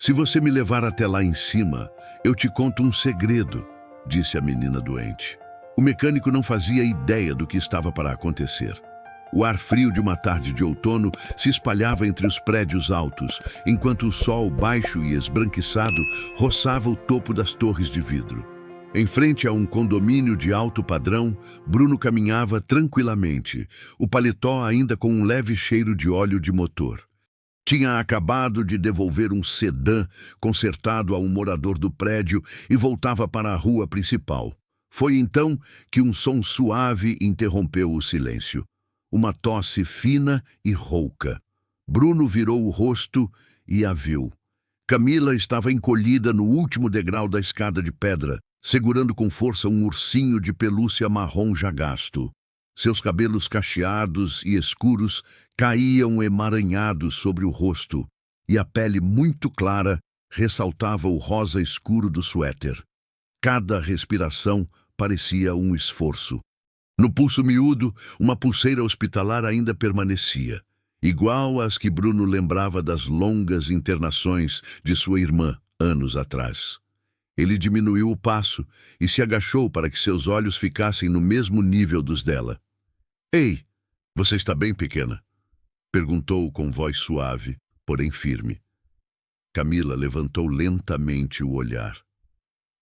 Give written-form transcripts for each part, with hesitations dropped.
Se você me levar até lá em cima, eu te conto um segredo, disse a menina doente. O mecânico não fazia ideia do que estava para acontecer. O ar frio de uma tarde de outono se espalhava entre os prédios altos, enquanto o sol baixo e esbranquiçado roçava o topo das torres de vidro. Em frente a um condomínio de alto padrão, Bruno caminhava tranquilamente, o paletó ainda com um leve cheiro de óleo de motor. Tinha acabado de devolver um sedã consertado a um morador do prédio e voltava para a rua principal. Foi então que um som suave interrompeu o silêncio. Uma tosse fina e rouca. Bruno virou o rosto e a viu. Camila estava encolhida no último degrau da escada de pedra, segurando com força um ursinho de pelúcia marrom já gasto. Seus cabelos cacheados e escuros caíam emaranhados sobre o rosto, e a pele muito clara ressaltava o rosa escuro do suéter. Cada respiração parecia um esforço. No pulso miúdo, uma pulseira hospitalar ainda permanecia, igual às que Bruno lembrava das longas internações de sua irmã anos atrás. Ele diminuiu o passo e se agachou para que seus olhos ficassem no mesmo nível dos dela. "Ei, você está bem, pequena?" perguntou com voz suave, porém firme. Camila levantou lentamente o olhar.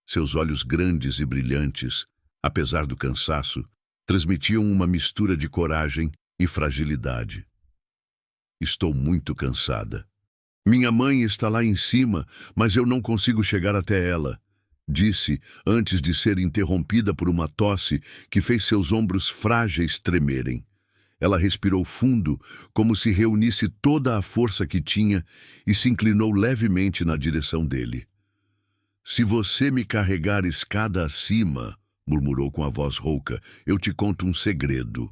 Seus olhos grandes e brilhantes, apesar do cansaço, transmitiam uma mistura de coragem e fragilidade. "Estou muito cansada. Minha mãe está lá em cima, mas eu não consigo chegar até ela", disse antes de ser interrompida por uma tosse que fez seus ombros frágeis tremerem. Ela respirou fundo, como se reunisse toda a força que tinha e se inclinou levemente na direção dele. "Se você me carregar escada acima", murmurou com a voz rouca, "eu te conto um segredo."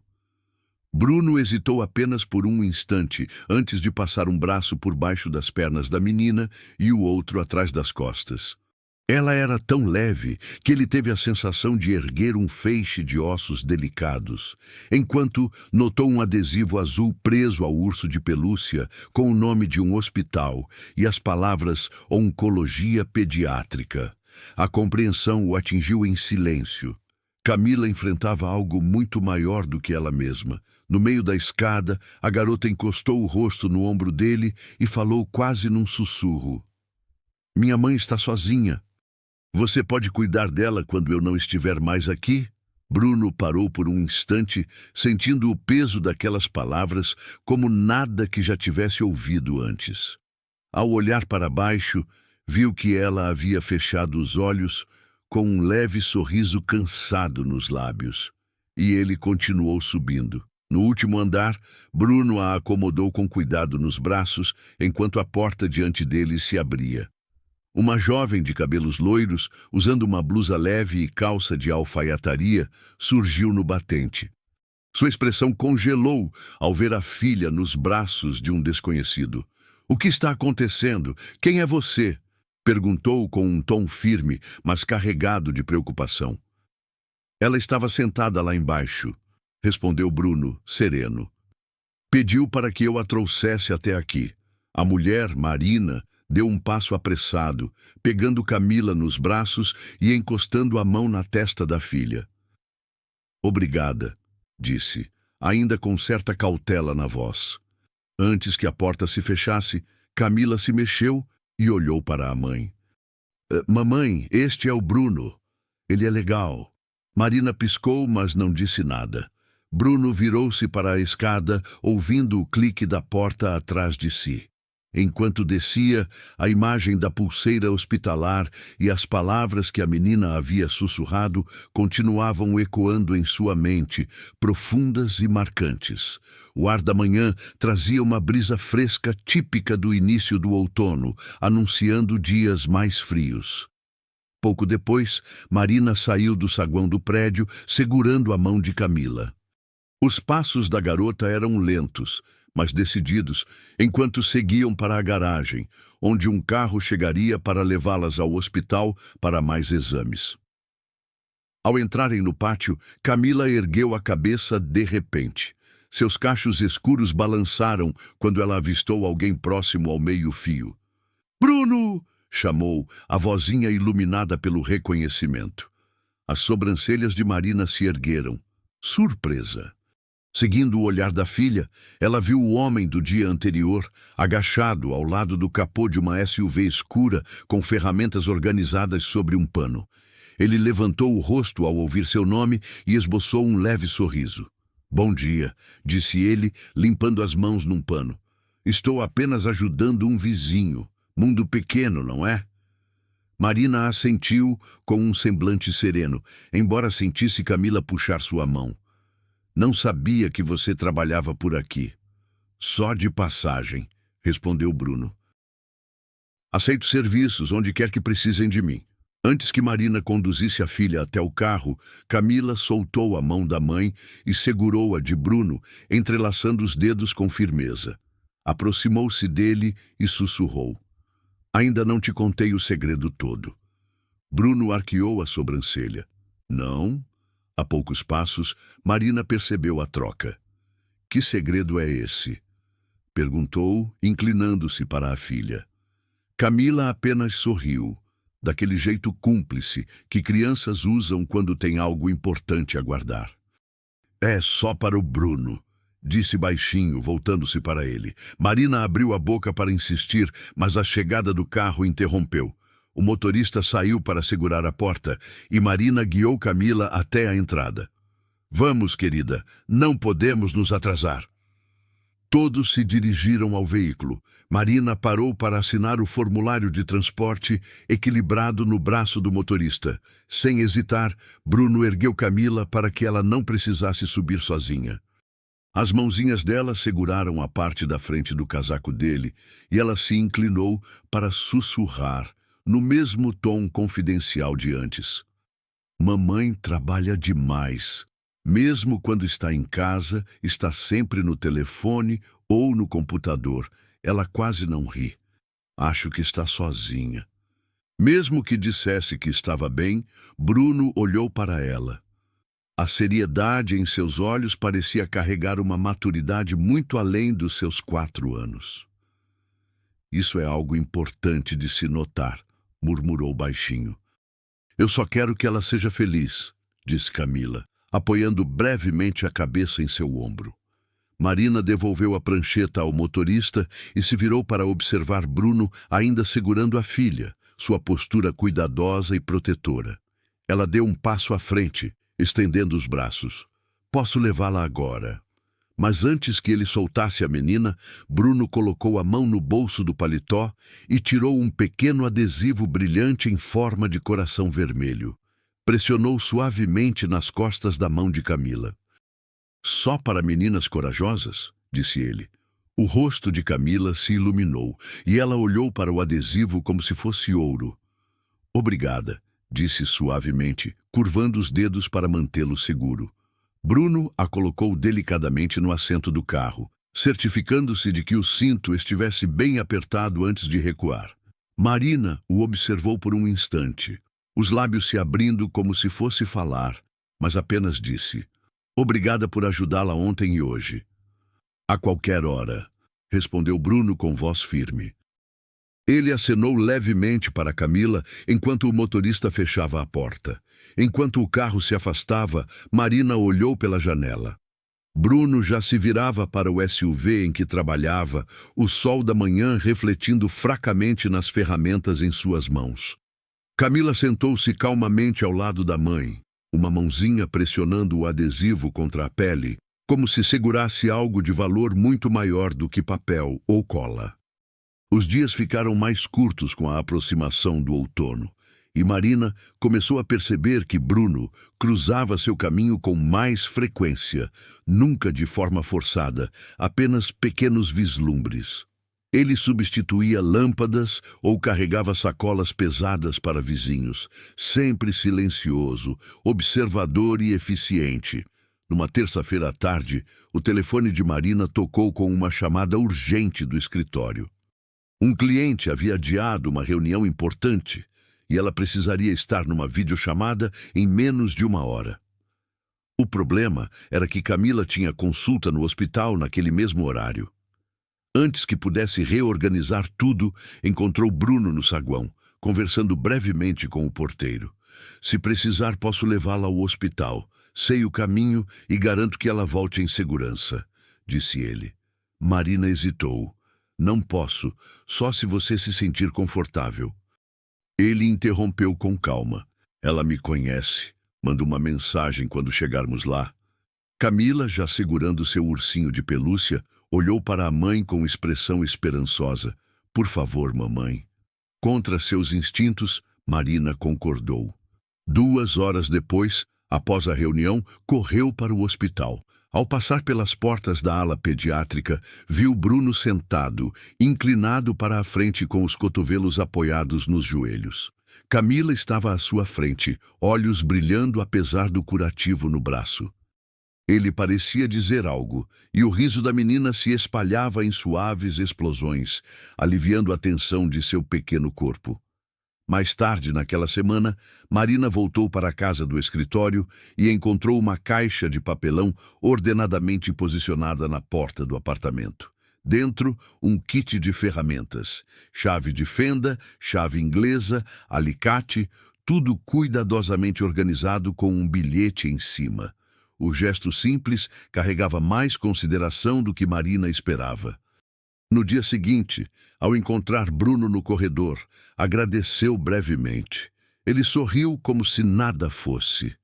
Bruno hesitou apenas por um instante antes de passar um braço por baixo das pernas da menina e o outro atrás das costas. Ela era tão leve que ele teve a sensação de erguer um feixe de ossos delicados, enquanto notou um adesivo azul preso ao urso de pelúcia com o nome de um hospital e as palavras Oncologia Pediátrica. A compreensão o atingiu em silêncio. Camila enfrentava algo muito maior do que ela mesma. No meio da escada, a garota encostou o rosto no ombro dele e falou quase num sussurro. "Minha mãe está sozinha. Você pode cuidar dela quando eu não estiver mais aqui?" Bruno parou por um instante, sentindo o peso daquelas palavras como nada que já tivesse ouvido antes. Ao olhar para baixo, viu que ela havia fechado os olhos com um leve sorriso cansado nos lábios. E ele continuou subindo. No último andar, Bruno a acomodou com cuidado nos braços enquanto a porta diante dele se abria. Uma jovem de cabelos loiros, usando uma blusa leve e calça de alfaiataria, surgiu no batente. Sua expressão congelou ao ver a filha nos braços de um desconhecido. "O que está acontecendo? Quem é você?" perguntou com um tom firme, mas carregado de preocupação. "Ela estava sentada lá embaixo", respondeu Bruno, sereno. "Pediu para que eu a trouxesse até aqui." A mulher, Marina, deu um passo apressado, pegando Camila nos braços e encostando a mão na testa da filha. "Obrigada", disse, ainda com certa cautela na voz. Antes que a porta se fechasse, Camila se mexeu e olhou para a mãe. Mamãe, este é o Bruno. Ele é legal." Marina piscou, mas não disse nada. Bruno virou-se para a escada, ouvindo o clique da porta atrás de si. Enquanto descia, a imagem da pulseira hospitalar e as palavras que a menina havia sussurrado continuavam ecoando em sua mente, profundas e marcantes. O ar da manhã trazia uma brisa fresca típica do início do outono, anunciando dias mais frios. Pouco depois, Marina saiu do saguão do prédio, segurando a mão de Camila. Os passos da garota eram lentos, mas decididos, enquanto seguiam para a garagem, onde um carro chegaria para levá-las ao hospital para mais exames. Ao entrarem no pátio, Camila ergueu a cabeça de repente. Seus cachos escuros balançaram quando ela avistou alguém próximo ao meio-fio. Bruno! Chamou, a vozinha iluminada pelo reconhecimento. As sobrancelhas de Marina se ergueram. Surpresa! Seguindo o olhar da filha, ela viu o homem do dia anterior, agachado ao lado do capô de uma SUV escura, com ferramentas organizadas sobre um pano. Ele levantou o rosto ao ouvir seu nome e esboçou um leve sorriso. Bom dia, disse ele, limpando as mãos num pano. Estou apenas ajudando um vizinho. Mundo pequeno, não é? Marina assentiu com um semblante sereno, embora sentisse Camila puxar sua mão. Não sabia que você trabalhava por aqui. Só de passagem, respondeu Bruno. Aceito serviços onde quer que precisem de mim. Antes que Marina conduzisse a filha até o carro, Camila soltou a mão da mãe e segurou-a de Bruno, entrelaçando os dedos com firmeza. Aproximou-se dele e sussurrou. Ainda não te contei o segredo todo. Bruno arqueou a sobrancelha. Não? A poucos passos, Marina percebeu a troca. Que segredo é esse? Perguntou, inclinando-se para a filha. Camila apenas sorriu, daquele jeito cúmplice que crianças usam quando tem algo importante a guardar. É só para o Bruno, disse baixinho, voltando-se para ele. Marina abriu a boca para insistir, mas a chegada do carro interrompeu. O motorista saiu para segurar a porta e Marina guiou Camila até a entrada. Vamos, querida, não podemos nos atrasar. Todos se dirigiram ao veículo. Marina parou para assinar o formulário de transporte, equilibrado no braço do motorista. Sem hesitar, Bruno ergueu Camila para que ela não precisasse subir sozinha. As mãozinhas dela seguraram a parte da frente do casaco dele e ela se inclinou para sussurrar, no mesmo tom confidencial de antes. Mamãe trabalha demais. Mesmo quando está em casa, está sempre no telefone ou no computador. Ela quase não ri. Acho que está sozinha. Mesmo que dissesse que estava bem, Bruno olhou para ela. A seriedade em seus olhos parecia carregar uma maturidade muito além dos seus 4 anos. Isso é algo importante de se notar, murmurou baixinho. Eu só quero que ela seja feliz, disse Camila, apoiando brevemente a cabeça em seu ombro. Marina devolveu a prancheta ao motorista e se virou para observar Bruno ainda segurando a filha, sua postura cuidadosa e protetora. Ela deu um passo à frente, estendendo os braços. Posso levá-la agora. Mas antes que ele soltasse a menina, Bruno colocou a mão no bolso do paletó e tirou um pequeno adesivo brilhante em forma de coração vermelho. Pressionou suavemente nas costas da mão de Camila. Só para meninas corajosas, disse ele. O rosto de Camila se iluminou e ela olhou para o adesivo como se fosse ouro. Obrigada, disse suavemente, curvando os dedos para mantê-lo seguro. Bruno a colocou delicadamente no assento do carro, certificando-se de que o cinto estivesse bem apertado antes de recuar. Marina o observou por um instante, os lábios se abrindo como se fosse falar, mas apenas disse: Obrigada por ajudá-la ontem e hoje. A qualquer hora, respondeu Bruno com voz firme. Ele acenou levemente para Camila enquanto o motorista fechava a porta. Enquanto o carro se afastava, Marina olhou pela janela. Bruno já se virava para o SUV em que trabalhava, o sol da manhã refletindo fracamente nas ferramentas em suas mãos. Camila sentou-se calmamente ao lado da mãe, uma mãozinha pressionando o adesivo contra a pele, como se segurasse algo de valor muito maior do que papel ou cola. Os dias ficaram mais curtos com a aproximação do outono, e Marina começou a perceber que Bruno cruzava seu caminho com mais frequência, nunca de forma forçada, apenas pequenos vislumbres. Ele substituía lâmpadas ou carregava sacolas pesadas para vizinhos, sempre silencioso, observador e eficiente. Numa terça-feira à tarde, o telefone de Marina tocou com uma chamada urgente do escritório. Um cliente havia adiado uma reunião importante e ela precisaria estar numa videochamada em menos de 1 hora. O problema era que Camila tinha consulta no hospital naquele mesmo horário. Antes que pudesse reorganizar tudo, encontrou Bruno no saguão, conversando brevemente com o porteiro. Se precisar, posso levá-la ao hospital. Sei o caminho e garanto que ela volte em segurança, disse ele. Marina hesitou. Não posso, só se você se sentir confortável. Ele interrompeu com calma. Ela me conhece. Manda uma mensagem quando chegarmos lá. Camila, já segurando seu ursinho de pelúcia, olhou para a mãe com expressão esperançosa. Por favor, mamãe. Contra seus instintos, Marina concordou. 2 horas depois, após a reunião, correu para o hospital. Ao passar pelas portas da ala pediátrica, viu Bruno sentado, inclinado para a frente com os cotovelos apoiados nos joelhos. Camila estava à sua frente, olhos brilhando apesar do curativo no braço. Ele parecia dizer algo, e o riso da menina se espalhava em suaves explosões, aliviando a tensão de seu pequeno corpo. Mais tarde, naquela semana, Marina voltou para a casa do escritório e encontrou uma caixa de papelão ordenadamente posicionada na porta do apartamento. Dentro, um kit de ferramentas, chave de fenda, chave inglesa, alicate, tudo cuidadosamente organizado com um bilhete em cima. O gesto simples carregava mais consideração do que Marina esperava. No dia seguinte, ao encontrar Bruno no corredor, agradeceu brevemente. Ele sorriu como se nada fosse.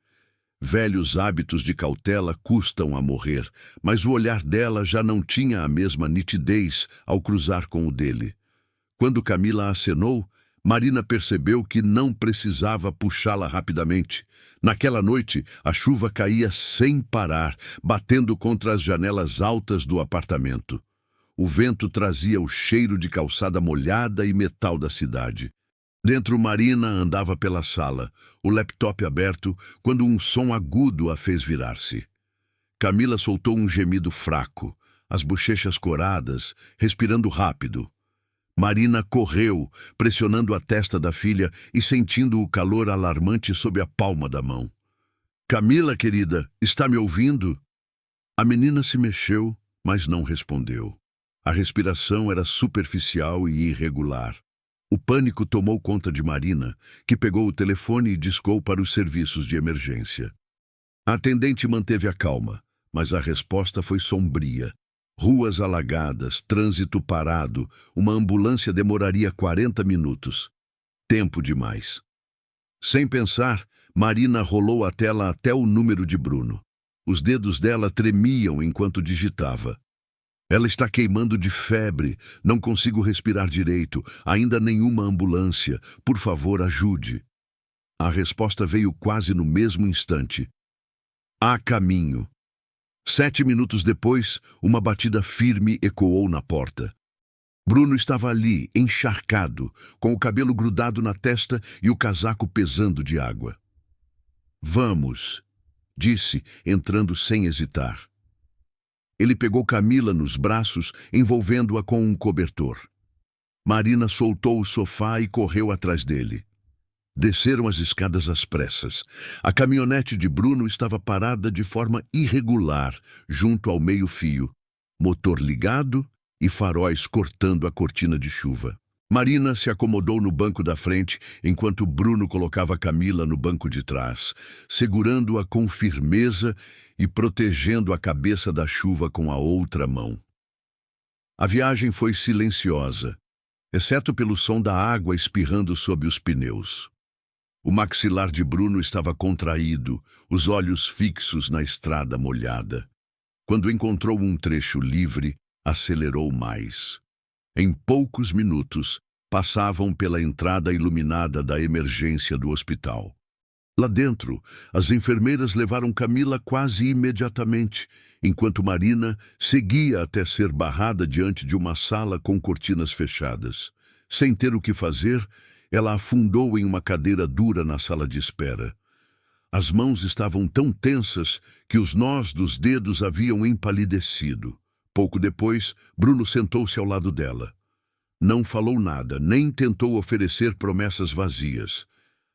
Velhos hábitos de cautela custam a morrer, mas o olhar dela já não tinha a mesma nitidez ao cruzar com o dele. Quando Camila acenou, Marina percebeu que não precisava puxá-la rapidamente. Naquela noite, a chuva caía sem parar, batendo contra as janelas altas do apartamento. O vento trazia o cheiro de calçada molhada e metal da cidade. Dentro, Marina andava pela sala, o laptop aberto, quando um som agudo a fez virar-se. Camila soltou um gemido fraco, as bochechas coradas, respirando rápido. Marina correu, pressionando a testa da filha e sentindo o calor alarmante sob a palma da mão. Camila, querida, está me ouvindo? A menina se mexeu, mas não respondeu. A respiração era superficial e irregular. O pânico tomou conta de Marina, que pegou o telefone e discou para os serviços de emergência. A atendente manteve a calma, mas a resposta foi sombria. Ruas alagadas, trânsito parado, uma ambulância demoraria 40 minutos. Tempo demais. Sem pensar, Marina rolou a tela até o número de Bruno. Os dedos dela tremiam enquanto digitava. Ela está queimando de febre, não consigo respirar direito, ainda nenhuma ambulância, por favor, ajude. A resposta veio quase no mesmo instante. Há caminho. 7 minutos depois, uma batida firme ecoou na porta. Bruno estava ali, encharcado, com o cabelo grudado na testa e o casaco pesando de água. Vamos, disse, entrando sem hesitar. Ele pegou Camila nos braços, envolvendo-a com um cobertor. Marina soltou o sofá e correu atrás dele. Desceram as escadas às pressas. A caminhonete de Bruno estava parada de forma irregular, junto ao meio-fio, motor ligado e faróis cortando a cortina de chuva. Marina se acomodou no banco da frente, enquanto Bruno colocava Camila no banco de trás, segurando-a com firmeza e protegendo a cabeça da chuva com a outra mão. A viagem foi silenciosa, exceto pelo som da água espirrando sob os pneus. O maxilar de Bruno estava contraído, os olhos fixos na estrada molhada. Quando encontrou um trecho livre, acelerou mais. Em poucos minutos, passavam pela entrada iluminada da emergência do hospital. Lá dentro, as enfermeiras levaram Camila quase imediatamente, enquanto Marina seguia até ser barrada diante de uma sala com cortinas fechadas. Sem ter o que fazer, ela afundou em uma cadeira dura na sala de espera. As mãos estavam tão tensas que os nós dos dedos haviam empalidecido. Pouco depois, Bruno sentou-se ao lado dela. Não falou nada, nem tentou oferecer promessas vazias.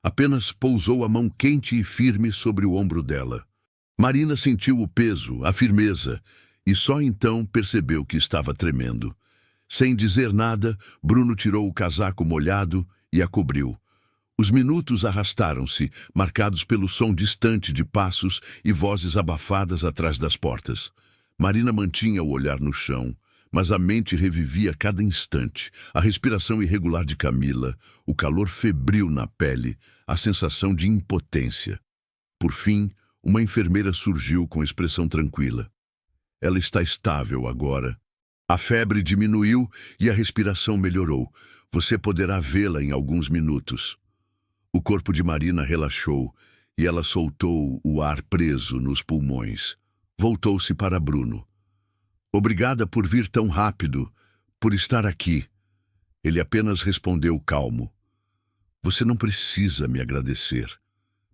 Apenas pousou a mão quente e firme sobre o ombro dela. Marina sentiu o peso, a firmeza, e só então percebeu que estava tremendo. Sem dizer nada, Bruno tirou o casaco molhado e a cobriu. Os minutos arrastaram-se, marcados pelo som distante de passos e vozes abafadas atrás das portas. Marina mantinha o olhar no chão, mas a mente revivia cada instante, a respiração irregular de Camila, o calor febril na pele, a sensação de impotência. Por fim, uma enfermeira surgiu com expressão tranquila. Ela está estável agora. A febre diminuiu e a respiração melhorou. Você poderá vê-la em alguns minutos. O corpo de Marina relaxou e ela soltou o ar preso nos pulmões. Voltou-se para Bruno. Obrigada por vir tão rápido, por estar aqui. Ele apenas respondeu calmo. Você não precisa me agradecer.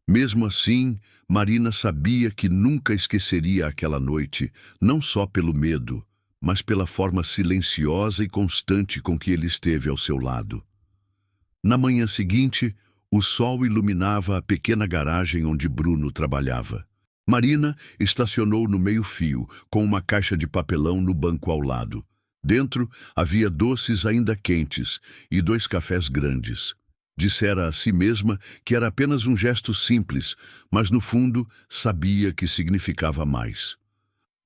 Mesmo assim, Marina sabia que nunca esqueceria aquela noite, não só pelo medo, mas pela forma silenciosa e constante com que ele esteve ao seu lado. Na manhã seguinte, o sol iluminava a pequena garagem onde Bruno trabalhava. Marina estacionou no meio-fio, com uma caixa de papelão no banco ao lado. Dentro havia doces ainda quentes e 2 cafés grandes. Dissera a si mesma que era apenas um gesto simples, mas no fundo sabia que significava mais.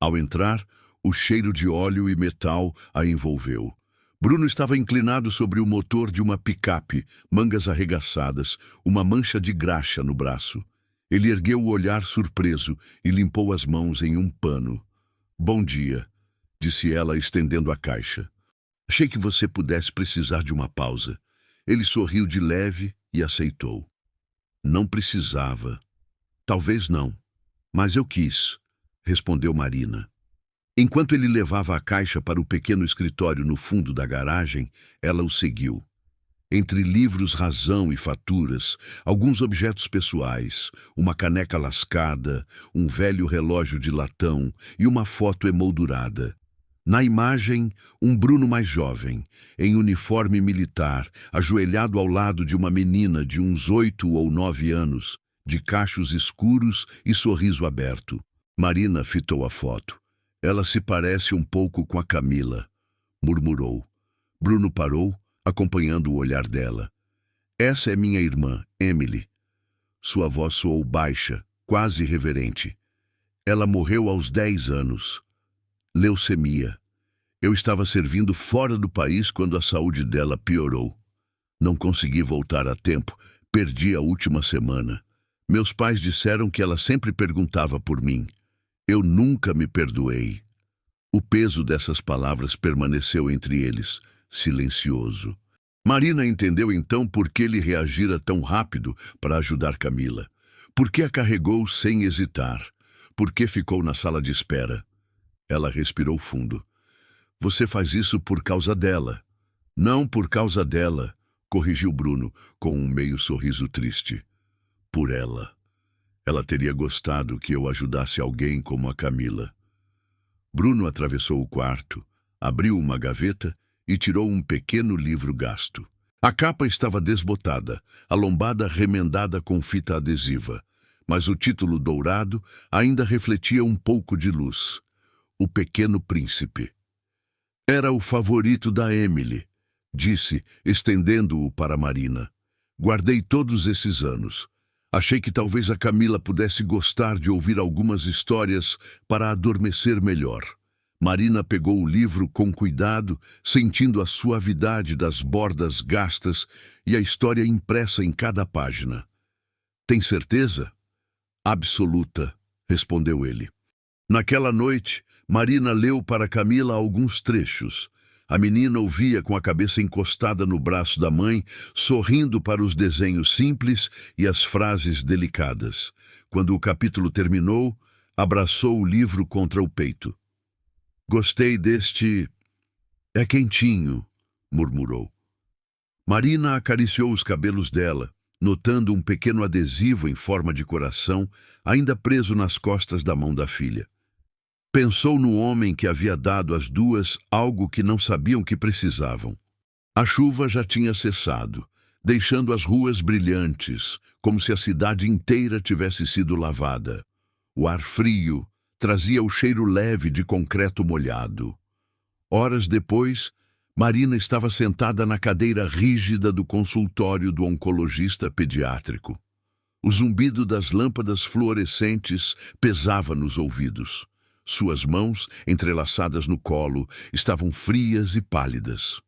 Ao entrar, o cheiro de óleo e metal a envolveu. Bruno estava inclinado sobre o motor de uma picape, mangas arregaçadas, uma mancha de graxa no braço. Ele ergueu o olhar surpreso e limpou as mãos em um pano. Bom dia, disse ela, estendendo a caixa. Achei que você pudesse precisar de uma pausa. Ele sorriu de leve e aceitou. Não precisava. Talvez não, mas eu quis, respondeu Marina. Enquanto ele levava a caixa para o pequeno escritório no fundo da garagem, ela o seguiu. Entre livros, razão e faturas, alguns objetos pessoais, uma caneca lascada, um velho relógio de latão e uma foto emoldurada. Na imagem, um Bruno mais jovem, em uniforme militar, ajoelhado ao lado de uma menina de uns 8 ou 9 anos, de cachos escuros e sorriso aberto. Marina fitou a foto. Ela se parece um pouco com a Camila, murmurou. Bruno parou, acompanhando o olhar dela. Essa é minha irmã, Emily. Sua voz soou baixa, quase reverente. Ela morreu aos 10 anos. Leucemia. Eu estava servindo fora do país quando a saúde dela piorou. Não consegui voltar a tempo, perdi a última semana. Meus pais disseram que ela sempre perguntava por mim. Eu nunca me perdoei. O peso dessas palavras permaneceu entre eles, silencioso. Marina entendeu então por que ele reagira tão rápido para ajudar Camila. Por que a carregou sem hesitar? Por que ficou na sala de espera? Ela respirou fundo. Você faz isso por causa dela. Não por causa dela, corrigiu Bruno, com um meio sorriso triste. Por ela. Ela teria gostado que eu ajudasse alguém como a Camila. Bruno atravessou o quarto, abriu uma gaveta e tirou um pequeno livro gasto. A capa estava desbotada, a lombada remendada com fita adesiva, mas o título dourado ainda refletia um pouco de luz. O Pequeno Príncipe. Era o favorito da Emily, disse, estendendo-o para Marina. Guardei todos esses anos. Achei que talvez a Camila pudesse gostar de ouvir algumas histórias para adormecer melhor. Marina pegou o livro com cuidado, sentindo a suavidade das bordas gastas e a história impressa em cada página. Tem certeza? Absoluta, respondeu ele. Naquela noite, Marina leu para Camila alguns trechos. A menina ouvia com a cabeça encostada no braço da mãe, sorrindo para os desenhos simples e as frases delicadas. Quando o capítulo terminou, abraçou o livro contra o peito. Gostei deste... É quentinho, murmurou. Marina acariciou os cabelos dela, notando um pequeno adesivo em forma de coração, ainda preso nas costas da mão da filha. Pensou no homem que havia dado às duas algo que não sabiam que precisavam. A chuva já tinha cessado, deixando as ruas brilhantes, como se a cidade inteira tivesse sido lavada. O ar frio trazia o cheiro leve de concreto molhado. Horas depois, Marina estava sentada na cadeira rígida do consultório do oncologista pediátrico. O zumbido das lâmpadas fluorescentes pesava nos ouvidos. Suas mãos, entrelaçadas no colo, estavam frias e pálidas.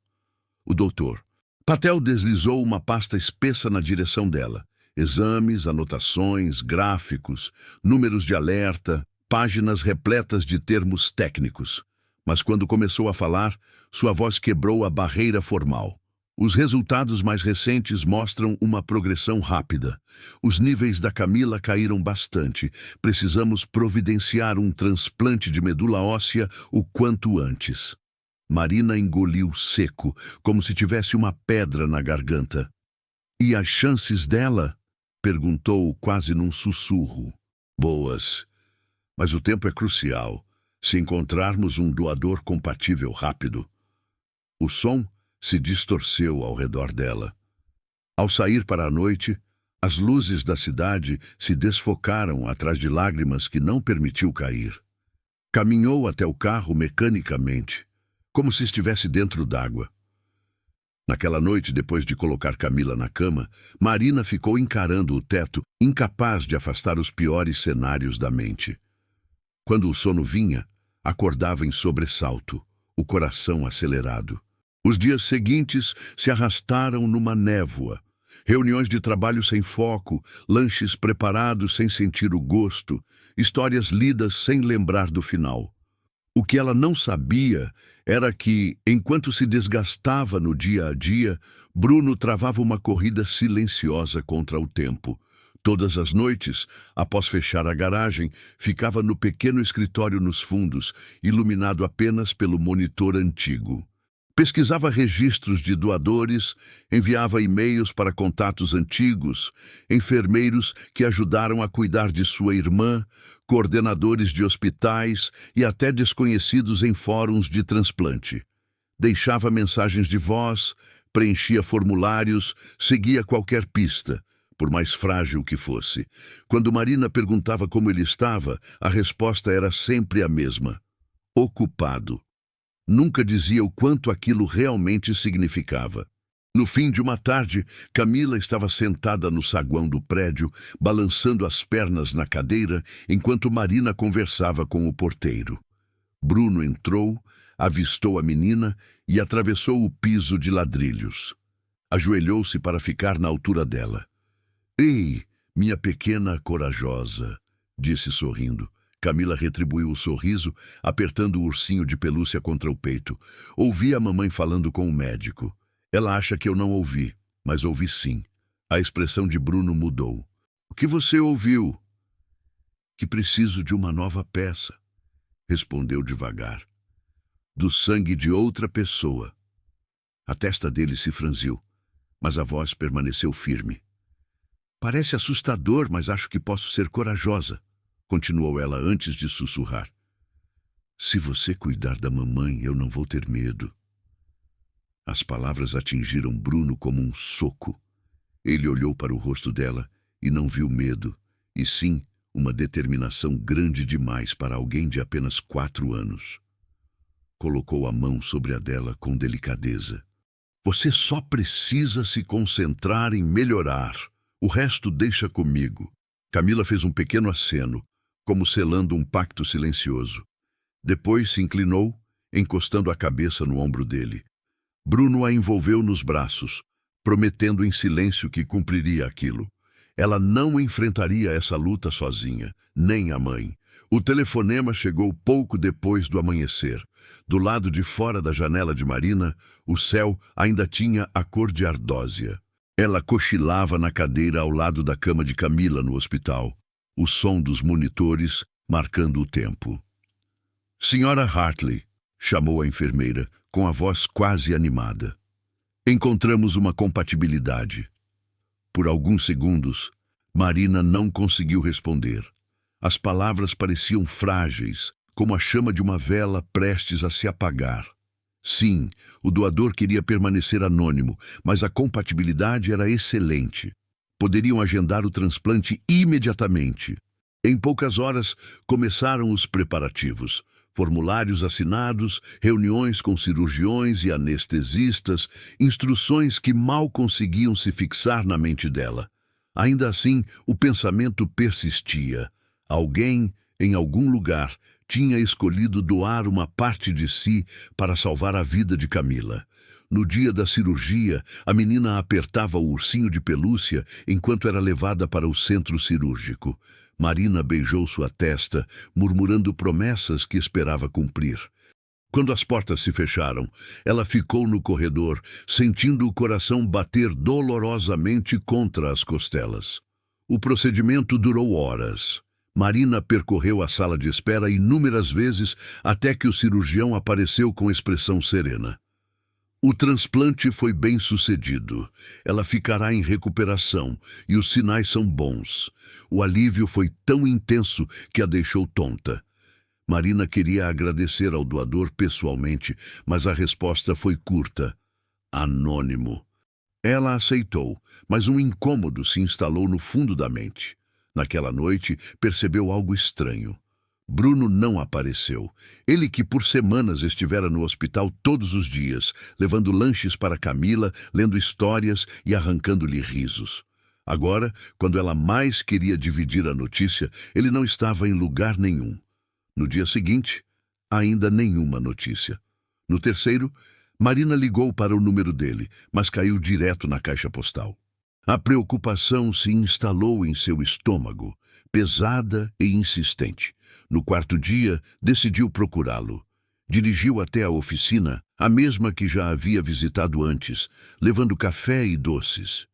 O doutor Patel deslizou uma pasta espessa na direção dela. Exames, anotações, gráficos, números de alerta, páginas repletas de termos técnicos. Mas quando começou a falar, sua voz quebrou a barreira formal. Os resultados mais recentes mostram uma progressão rápida. Os níveis da Camila caíram bastante. Precisamos providenciar um transplante de medula óssea o quanto antes. Marina engoliu seco, como se tivesse uma pedra na garganta. E as chances dela? Perguntou quase num sussurro. Boas. Mas o tempo é crucial. Se encontrarmos um doador compatível rápido. O som se distorceu ao redor dela. Ao sair para a noite, as luzes da cidade se desfocaram atrás de lágrimas que não permitiu cair. Caminhou até o carro mecanicamente, como se estivesse dentro d'água. Naquela noite, depois de colocar Camila na cama, Marina ficou encarando o teto, incapaz de afastar os piores cenários da mente. Quando o sono vinha, acordava em sobressalto, o coração acelerado. Os dias seguintes se arrastaram numa névoa. Reuniões de trabalho sem foco, lanches preparados sem sentir o gosto, histórias lidas sem lembrar do final. O que ela não sabia era que, enquanto se desgastava no dia a dia, Bruno travava uma corrida silenciosa contra o tempo. Todas as noites, após fechar a garagem, ficava no pequeno escritório nos fundos, iluminado apenas pelo monitor antigo. Pesquisava registros de doadores, enviava e-mails para contatos antigos, enfermeiros que ajudaram a cuidar de sua irmã, coordenadores de hospitais e até desconhecidos em fóruns de transplante. Deixava mensagens de voz, preenchia formulários, seguia qualquer pista, por mais frágil que fosse. Quando Marina perguntava como ele estava, a resposta era sempre a mesma: ocupado. Nunca dizia o quanto aquilo realmente significava. No fim de uma tarde, Camila estava sentada no saguão do prédio, balançando as pernas na cadeira, enquanto Marina conversava com o porteiro. Bruno entrou, avistou a menina e atravessou o piso de ladrilhos. Ajoelhou-se para ficar na altura dela. "Ei, minha pequena corajosa", disse sorrindo. Camila retribuiu o sorriso, apertando o ursinho de pelúcia contra o peito. Ouvi a mamãe falando com o médico. Ela acha que eu não ouvi, mas ouvi sim. A expressão de Bruno mudou. "O que você ouviu?" "Que preciso de uma nova peça", respondeu devagar. "Do sangue de outra pessoa." A testa dele se franziu, mas a voz permaneceu firme. "Parece assustador, mas acho que posso ser corajosa", continuou ela antes de sussurrar. "Se você cuidar da mamãe, eu não vou ter medo." As palavras atingiram Bruno como um soco. Ele olhou para o rosto dela e não viu medo, e sim uma determinação grande demais para alguém de apenas 4 anos. Colocou a mão sobre a dela com delicadeza. "Você só precisa se concentrar em melhorar. O resto deixa comigo." Camila fez um pequeno aceno, como selando um pacto silencioso. Depois se inclinou, encostando a cabeça no ombro dele. Bruno a envolveu nos braços, prometendo em silêncio que cumpriria aquilo. Ela não enfrentaria essa luta sozinha, nem a mãe. O telefonema chegou pouco depois do amanhecer. Do lado de fora da janela de Marina, o céu ainda tinha a cor de ardósia. Ela cochilava na cadeira ao lado da cama de Camila no hospital, o som dos monitores marcando o tempo. "Senhora Hartley", chamou a enfermeira, com a voz quase animada. "Encontramos uma compatibilidade." Por alguns segundos, Marina não conseguiu responder. As palavras pareciam frágeis, como a chama de uma vela prestes a se apagar. Sim, o doador queria permanecer anônimo, mas a compatibilidade era excelente. Poderiam agendar o transplante imediatamente. Em poucas horas, começaram os preparativos. formulários assinados, reuniões com cirurgiões e anestesistas, instruções que mal conseguiam se fixar na mente dela. Ainda assim, o pensamento persistia. Alguém, em algum lugar, tinha escolhido doar uma parte de si para salvar a vida de Camila. No dia da cirurgia, a menina apertava o ursinho de pelúcia enquanto era levada para o centro cirúrgico. Marina beijou sua testa, murmurando promessas que esperava cumprir. Quando as portas se fecharam, ela ficou no corredor, sentindo o coração bater dolorosamente contra as costelas. O procedimento durou horas. Marina percorreu a sala de espera inúmeras vezes até que o cirurgião apareceu com expressão serena. O transplante foi bem sucedido. Ela ficará em recuperação e os sinais são bons. O alívio foi tão intenso que a deixou tonta. Marina queria agradecer ao doador pessoalmente, mas a resposta foi curta. Anônimo. Ela aceitou, mas um incômodo se instalou no fundo da mente. Naquela noite, percebeu algo estranho. Bruno não apareceu. Ele que por semanas estivera no hospital todos os dias, levando lanches para Camila, lendo histórias e arrancando-lhe risos. Agora, quando ela mais queria dividir a notícia, ele não estava em lugar nenhum. No dia seguinte, ainda nenhuma notícia. No terceiro, Marina ligou para o número dele, mas caiu direto na caixa postal. A preocupação se instalou em seu estômago, pesada e insistente. No quarto dia, decidiu procurá-lo. Dirigiu até a oficina, a mesma que já havia visitado antes, levando café e doces.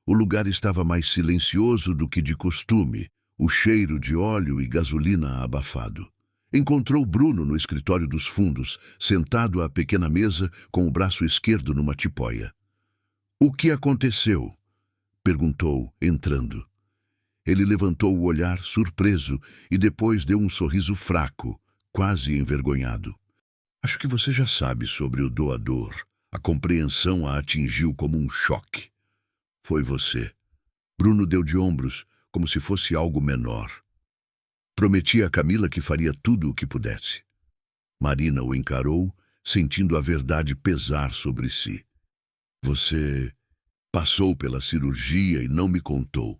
O lugar estava mais silencioso do que de costume, o cheiro de óleo e gasolina abafado. Encontrou Bruno no escritório dos fundos, sentado à pequena mesa com o braço esquerdo numa tipóia. "O que aconteceu?" perguntou, entrando. Ele levantou o olhar, surpreso, e depois deu um sorriso fraco, quase envergonhado. "Acho que você já sabe sobre o doador." A compreensão a atingiu como um choque. "Foi você." Bruno deu de ombros, como se fosse algo menor. Prometia a Camila que faria tudo o que pudesse. Marina o encarou, sentindo a verdade pesar sobre si. "Você passou pela cirurgia e não me contou."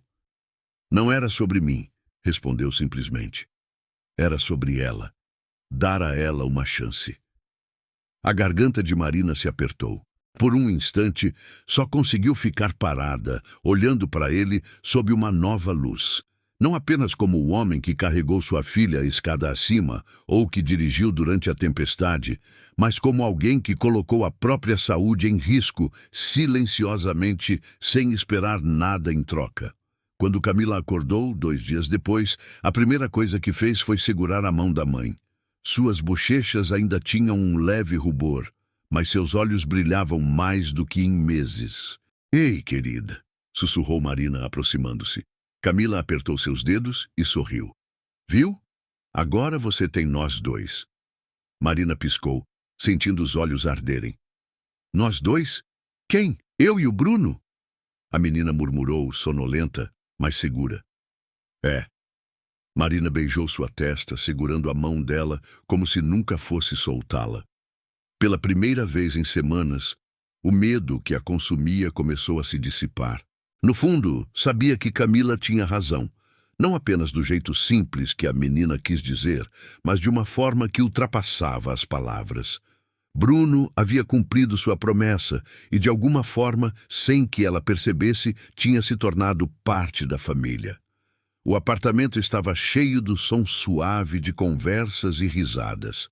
"Não era sobre mim", respondeu simplesmente. Era sobre ela. Dar a ela uma chance. A garganta de Marina se apertou. Por um instante, só conseguiu ficar parada, olhando para ele sob uma nova luz. Não apenas como o homem que carregou sua filha a escada acima ou que dirigiu durante a tempestade, mas como alguém que colocou a própria saúde em risco, silenciosamente, sem esperar nada em troca. Quando Camila acordou, 2 dias depois, a primeira coisa que fez foi segurar a mão da mãe. Suas bochechas ainda tinham um leve rubor, mas seus olhos brilhavam mais do que em meses. "Ei, querida", sussurrou Marina, aproximando-se. Camila apertou seus dedos e sorriu. "Viu? Agora você tem nós dois." Marina piscou, sentindo os olhos arderem. "Nós dois? Quem? Eu e o Bruno?" A menina murmurou, sonolenta, mas segura. "É." Marina beijou sua testa, segurando a mão dela como se nunca fosse soltá-la. Pela primeira vez em semanas, o medo que a consumia começou a se dissipar. No fundo, sabia que Camila tinha razão, não apenas do jeito simples que a menina quis dizer, mas de uma forma que ultrapassava as palavras. Bruno havia cumprido sua promessa e, de alguma forma, sem que ela percebesse, tinha se tornado parte da família. O apartamento estava cheio do som suave de conversas e risadas.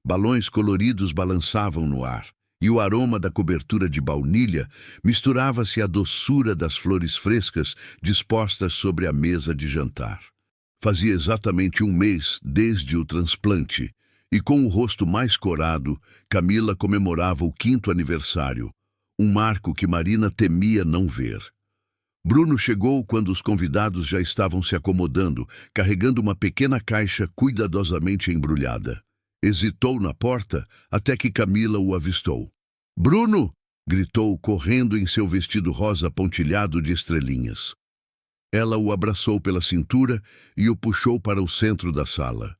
Balões coloridos balançavam no ar, e o aroma da cobertura de baunilha misturava-se à doçura das flores frescas dispostas sobre a mesa de jantar. Fazia exatamente 1 mês desde o transplante, e com o rosto mais corado, Camila comemorava o 5º aniversário, um marco que Marina temia não ver. Bruno chegou quando os convidados já estavam se acomodando, carregando uma pequena caixa cuidadosamente embrulhada. Hesitou na porta até que Camila o avistou. "Bruno!" gritou, correndo em seu vestido rosa pontilhado de estrelinhas. Ela o abraçou pela cintura e o puxou para o centro da sala.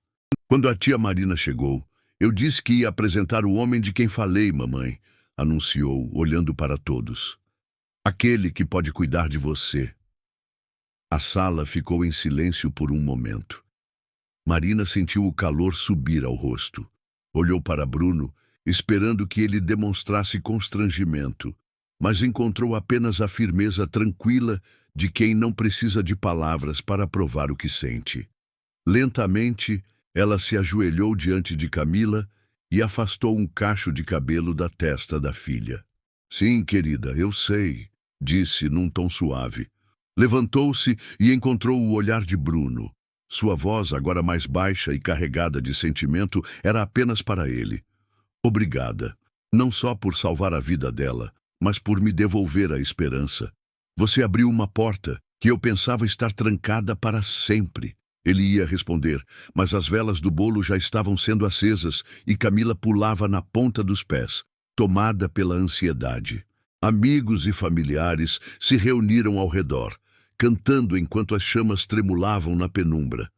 Quando a tia Marina chegou, Eu disse que ia apresentar o homem de quem falei, mamãe, anunciou, olhando para todos. Aquele que pode cuidar de você. A sala ficou em silêncio por um momento. Marina sentiu o calor subir ao rosto. Olhou para Bruno, esperando que ele demonstrasse constrangimento, mas encontrou apenas a firmeza tranquila de quem não precisa de palavras para provar o que sente. Lentamente, ela se ajoelhou diante de Camila e afastou um cacho de cabelo da testa da filha. Sim, querida, eu sei, disse num tom suave. Levantou-se e encontrou o olhar de Bruno. Sua voz, agora mais baixa e carregada de sentimento, era apenas para ele. Obrigada, não só por salvar a vida dela, mas por me devolver a esperança. Você abriu uma porta que eu pensava estar trancada para sempre. Ele ia responder, mas as velas do bolo já estavam sendo acesas e Camila pulava na ponta dos pés, tomada pela ansiedade. Amigos e familiares se reuniram ao redor, cantando enquanto as chamas tremulavam na penumbra.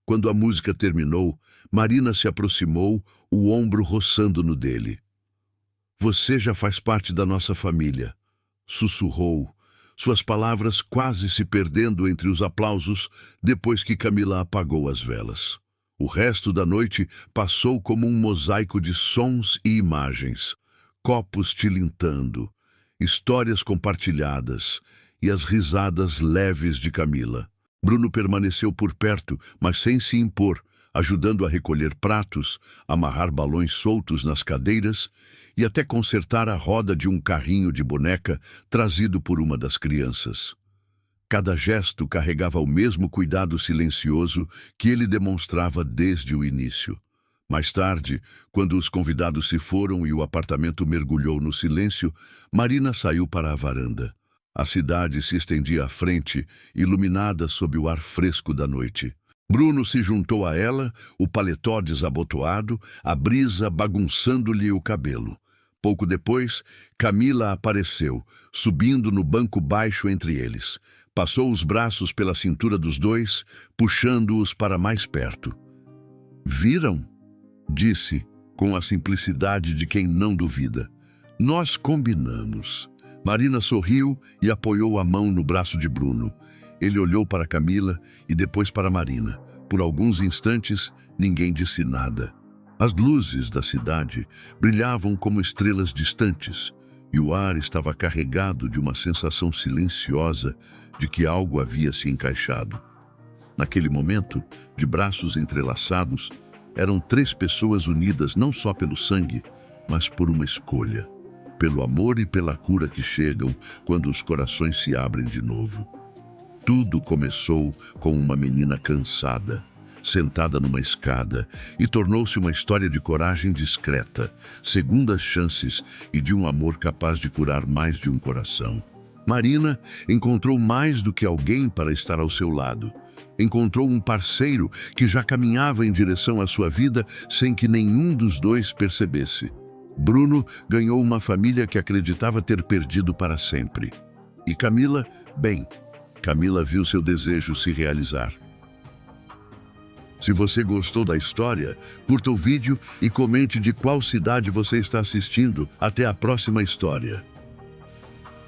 Quando a música terminou, Marina se aproximou, o ombro roçando no dele. Você já faz parte da nossa família, sussurrou, suas palavras quase se perdendo entre os aplausos depois que Camila apagou as velas. O resto da noite passou como um mosaico de sons e imagens, copos tilintando, histórias compartilhadas e as risadas leves de Camila. Bruno permaneceu por perto, mas sem se impor, ajudando a recolher pratos, amarrar balões soltos nas cadeiras e até consertar a roda de um carrinho de boneca trazido por uma das crianças. Cada gesto carregava o mesmo cuidado silencioso que ele demonstrava desde o início. Mais tarde, quando os convidados se foram e o apartamento mergulhou no silêncio, Marina saiu para a varanda. A cidade se estendia à frente, iluminada sob o ar fresco da noite. Bruno se juntou a ela, o paletó desabotoado, a brisa bagunçando-lhe o cabelo. Pouco depois, Camila apareceu, subindo no banco baixo entre eles. Passou os braços pela cintura dos dois, puxando-os para mais perto. Viram? Disse, com a simplicidade de quem não duvida. Nós combinamos. Marina sorriu e apoiou a mão no braço de Bruno. Ele olhou para Camila e depois para Marina. Por alguns instantes, ninguém disse nada. As luzes da cidade brilhavam como estrelas distantes e o ar estava carregado de uma sensação silenciosa de que algo havia se encaixado. Naquele momento, de braços entrelaçados, eram 3 pessoas unidas não só pelo sangue, mas por uma escolha. Pelo amor e pela cura que chegam quando os corações se abrem de novo. Tudo começou com uma menina cansada, sentada numa escada, e tornou-se uma história de coragem discreta, segundas chances e de um amor capaz de curar mais de um coração. Marina encontrou mais do que alguém para estar ao seu lado. Encontrou um parceiro que já caminhava em direção à sua vida sem que nenhum dos dois percebesse. Bruno ganhou uma família que acreditava ter perdido para sempre. E Camila, bem, Camila viu seu desejo se realizar. Se você gostou da história, curta o vídeo e comente de qual cidade você está assistindo. Até a próxima história.